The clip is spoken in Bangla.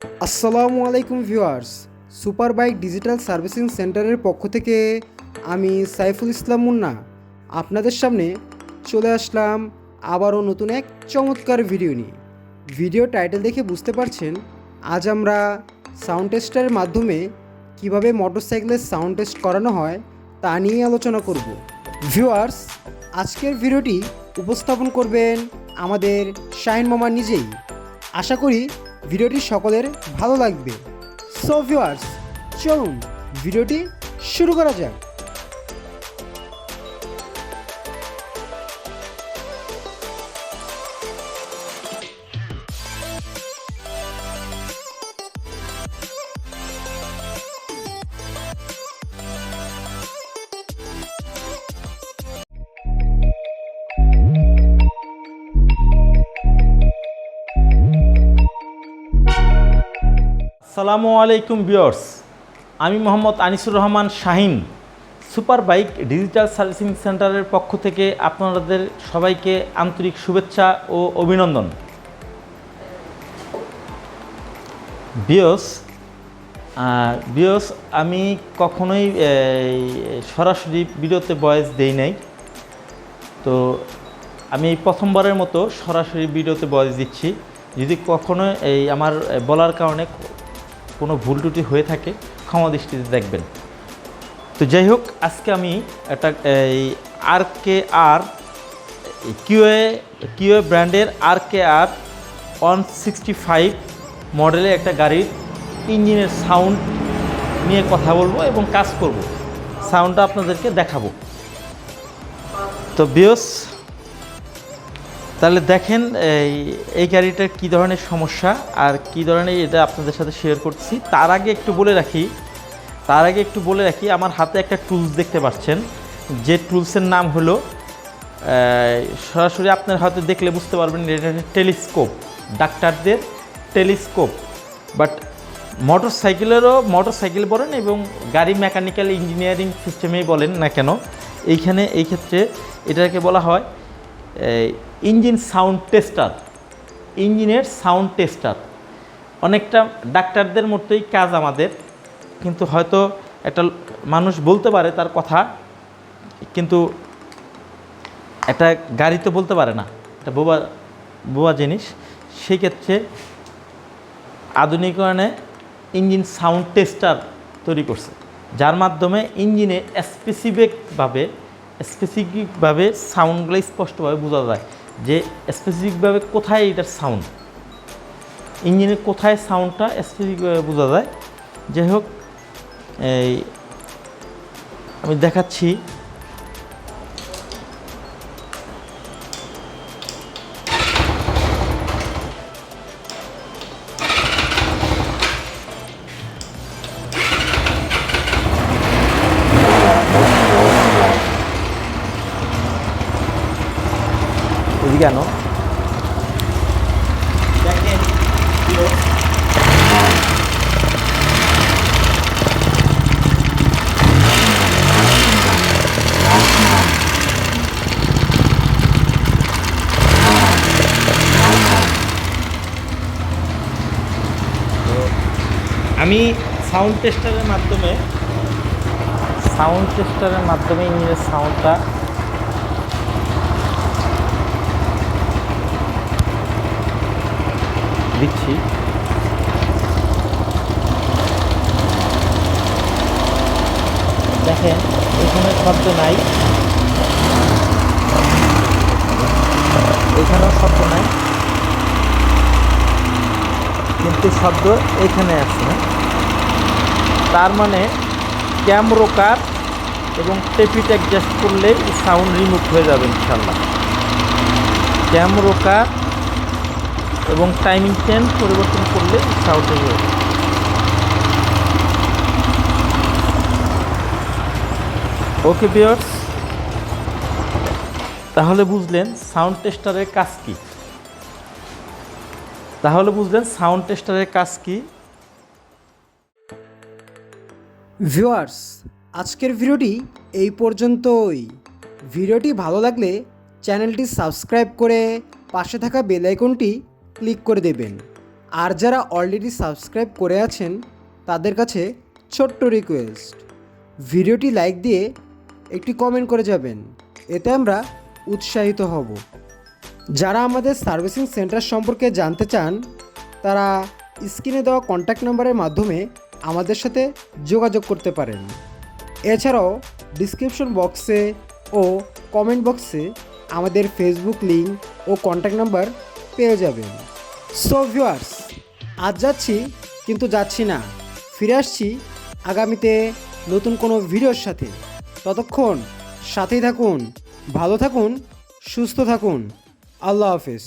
আসসালামু আলাইকুম viewers, super bike digital servicing সেন্টারের পক্ষ থেকে আমি সাইফুল ইসলাম মুন্না আপনাদের সামনে চলে আসলাম আবারও নতুন এক চমৎকার ভিডিও নিয়ে। ভিডিও টাইটেল দেখে বুঝতে পারছেন আজ আমরা সাউন্ড টেস্টারের মাধ্যমে কিভাবে মোটরসাইকেলের সাউন্ড টেস্ট করানো হয় তা নিয়ে আলোচনা করব। ভিউয়ার্স, আজকের ভিডিওটি উপস্থাপন করবেন আমাদের শাহিন মামা নিজেই। আশা করি ভিডিওটি সকলের ভালো লাগবে। সো ভিউয়ার্স, চলুন ভিডিওটি শুরু করা যাক। আসসালামু আলাইকুম ভিউয়ার্স, আমি Mohammad Anisur Rahman Shahin, super bike digital servicing সেন্টারের পক্ষ থেকে আপনাদের সবাইকে আন্তরিক শুভেচ্ছা ও অভিনন্দন। ভিউয়ার্স, আমি কখনোই সরাসরি ভিডিওতে ভয়েস দেই নাই, তো আমি এই প্রথমবারের মতো সরাসরি ভিডিওতে ভয়েস দিচ্ছি। যদি কখনো আমার বলার কারণে কোনো ভুল ত্রুটি হয়ে থাকে ক্ষমা দৃষ্টিতে দেখবেন। তো যাই হোক, আজকে আমি একটা RKR কিউএ ব্র্যান্ডের RKR 165 মডেলের একটা গাড়ির ইঞ্জিনের সাউন্ড নিয়ে কথা বলবো এবং কাজ করব, সাউন্ডটা আপনাদেরকে দেখাবো। তো ভিউয়ার্স, তাহলে দেখেন এই গাড়িটার কী ধরনের সমস্যা আর কী ধরনের এটা আপনাদের সাথে শেয়ার করছি। তার আগে একটু বলে রাখি আমার হাতে একটা টুলস দেখতে পাচ্ছেন, যে টুলসের নাম হলো, সরাসরি আপনার হাতে দেখলে বুঝতে পারবেন এটা টেলিস্কোপ, ডাক্তারদের টেলিস্কোপ। বাট মোটরসাইকেল বলেন এবং গাড়ি মেকানিক্যাল ইঞ্জিনিয়ারিং সিস্টেমেই বলেন না কেন, এই ক্ষেত্রে এটাকে বলা হয় ইঞ্জিনের সাউন্ড টেস্টার। অনেকটা ডাক্তারদের মতোই কাজ আমাদের, কিন্তু হয়তো একটা মানুষ বলতে পারে তার কথা, কিন্তু একটা গাড়ি তো বলতে পারে না, এটা বোবা জিনিস। সেই ক্ষেত্রে আধুনিকরণে ইঞ্জিন সাউন্ড টেস্টার তৈরি করছে, যার মাধ্যমে ইঞ্জিনে স্পেসিফিকভাবে সাউন্ডগুলো স্পষ্টভাবে বোঝা যায়, যে স্পেসিফিকভাবে কোথায় এটার সাউন্ড, ইঞ্জিনের কোথায় সাউন্ডটা স্পেসিফিকভাবে বোঝা যায়। যাই হোক, আমি দেখাচ্ছি। কেন দেখেন, আমি সাউন্ড টেস্টারের মাধ্যমে ইঞ্জিনের সাউন্ডটা দিচ্ছি। দেখেন, এখানে শব্দ নাই, এখানেও শব্দ নাই, কিন্তু শব্দ এখানে আছে। তার মানে ক্যামরোকার এবং টেপিট অ্যাডজাস্ট করলে সাউন্ড রিমুভ হয়ে যাবে ইনশাল্লাহ। ক্যামরোকার এবং টাইমিং চেন পরিবর্তন করলে সাউন্ড হয়ে যাবে। ওকে ভিউয়ার্স, তাহলে বুঝলেন সাউন্ড টেস্টারের কাজ কি। ভিউয়ার্স, আজকের ভিডিওটি এই পর্যন্তই। ভিডিওটি ভালো লাগলে চ্যানেলটি সাবস্ক্রাইব করে পাশে থাকা বেল আইকনটি ক্লিক করে দেবেন। আর যারা অলরেডি সাবস্ক্রাইব করে আছেন তাদের কাছে ছোট্ট রিকোয়েস্ট, ভিডিওটি লাইক দিয়ে একটি কমেন্ট করে যাবেন, এতে আমরা উৎসাহিত হব। যারা আমাদের সার্ভিসিং সেন্টার সম্পর্কে জানতে চান তারা স্ক্রিনে দেওয়া কন্ট্যাক্ট নাম্বারের মাধ্যমে আমাদের সাথে যোগাযোগ করতে পারেন। এছাড়াও ডিসক্রিপশন বক্সে ও কমেন্ট বক্সে আমাদের ফেসবুক লিঙ্ক ও কন্ট্যাক্ট নাম্বার পেয়ে যাবেন। সো ভিউয়ার্স, আজ যাচ্ছি কিন্তু যাচ্ছি না, ফিরে আসছি আগামীতে নতুন কোনো ভিডিওর সাথে। ততক্ষণ সাথেই থাকুন, ভালো থাকুন, সুস্থ থাকুন। আল্লাহ হাফেজ।